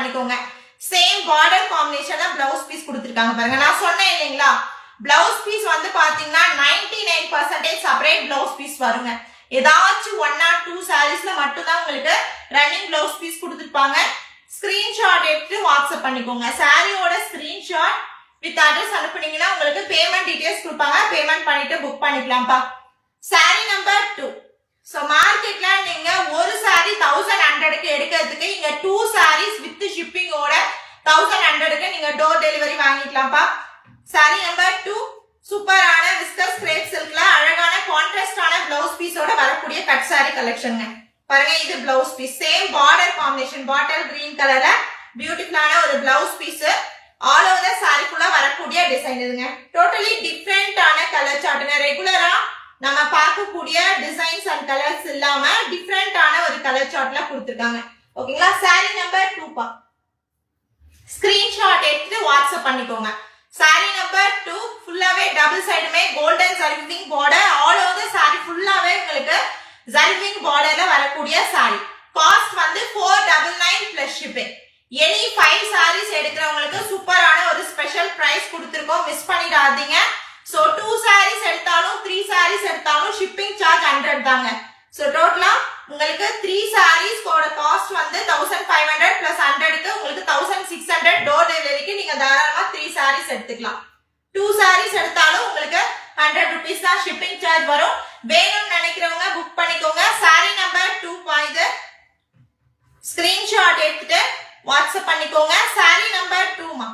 பண்ணிக்கோங்க. Same border காம்பினேஷன்ல blouse piece கொடுத்திருக்காங்க பாருங்க. நான் சொன்னேன் இல்லைங்களா, பிளவுஸ் பீஸ் வந்து பாத்தீங்கன்னா 99% செப்பரேட் பிளவுஸ் பீஸ் வருங்க. ஏதாச்சும் 1 or 2 சாரீஸ்ல மட்டும் தான் உங்களுக்கு ரன்னிங் பிளவுஸ் பீஸ் கொடுத்திருப்பாங்க. ஸ்கிரீன்ஷாட் எடுத்து வாட்ஸ்அப் பண்ணிக்கோங்க. சாரியோட ஸ்கிரீன்ஷாட் வித் அட்ரஸ் அனுப்புனீங்கன்னா உங்களுக்கு பேமெண்ட் டீடைல்ஸ் கொடுப்பாங்க. பேமெண்ட் பண்ணிட்டு புக் பண்ணிக்கலாம்ப்பா. சாரி நம்பர் 2. சோ மார்க்கெட்ல நீங்க ஒரு சாரி 1100க்கு எடுக்கிறதுக்கு இங்க 2 sarees வித் ஷிப்பிங்கோட 1100க்கு நீங்க டோர் டெலிவரி வாங்கிக்கலாம்ப்பா. சாரி நம்பர் 2 சூப்பரான விஸ்கஸ் கிரேப் சில்க்ல அழகான கான்ட்ராஸ்டான பிளவுஸ் பீஸோட வரக்கூடிய கட் சாரி கலெக்ஷன்ங்க. பாருங்க, இது blouse piece same border combination bottle green கலர்ல பியூட்டிஃபுல்லான ஒரு blouse piece. All over the saree ஃபுல்லா வரக்கூடிய டிசைன் இதுங்க. டோட்டலி டிஃபரெண்டான கலர் சார்ட்டுங்க. ரெகுலரா நம்ம பார்க்கக்கூடிய டிசைன்ஸ் அண்ட் கலர்ஸ் இல்லாம டிஃபரெண்டான ஒரு கலர் சார்ட்ல கொடுத்திருக்காங்க. ஓகேங்களா? சாரி நம்பர் 2 பா. ஸ்கிரீன்ஷாட் எடுத்து வாட்ஸ்அப் பண்ணிக்கோங்க. சாரி நம்பர் 2 ஃபுல்லாவே டபுள் சைடுமே கோல்டன் ஜரிவிங் border. All over the saree ஃபுல்லாவே உங்களுக்கு ஜரிவிங் பார்டர்ல வரக்கூடிய சாரி. காஸ்ட் வந்து 499 பிளஸ் ஷிப்பிங். எனி 5 sarees எடுக்கிறவங்களுக்கு சூப்பரான ஒரு ஸ்பெஷல் பிரைஸ் கொடுத்திருக்கோம். மிஸ் பண்ணிடாதீங்க. சோ 2 sarees எடுத்தாலும் 3 sarees எடுத்தாலும் ஷிப்பிங் சார்ஜ் 100 தாங்க. சோ டோட்டலா உங்களுக்கு 3 sarees ஓட காஸ்ட் வந்து 1500 பிளஸ் 100க்கு உங்களுக்கு 1600 டோர் டெலிவரிக்கு நீங்க தாராளமா 3 sarees எடுத்துக்கலாம். 2 sarees எடுத்தாலும் உங்களுக்கு 100 rupees தான் ஷிப்பிங் சார்ஜ் வரும். வேணும்னு நினைக்கிறவங்க புக் பண்ணிக்கோங்க. சாரி நம்பர் 2 பாய்து ஸ்கிரீன்ஷாட் எடுத்துட்டு வாட்ஸ்அப் பண்ணிக்கோங்க. சாரி நம்பர் 2 மா.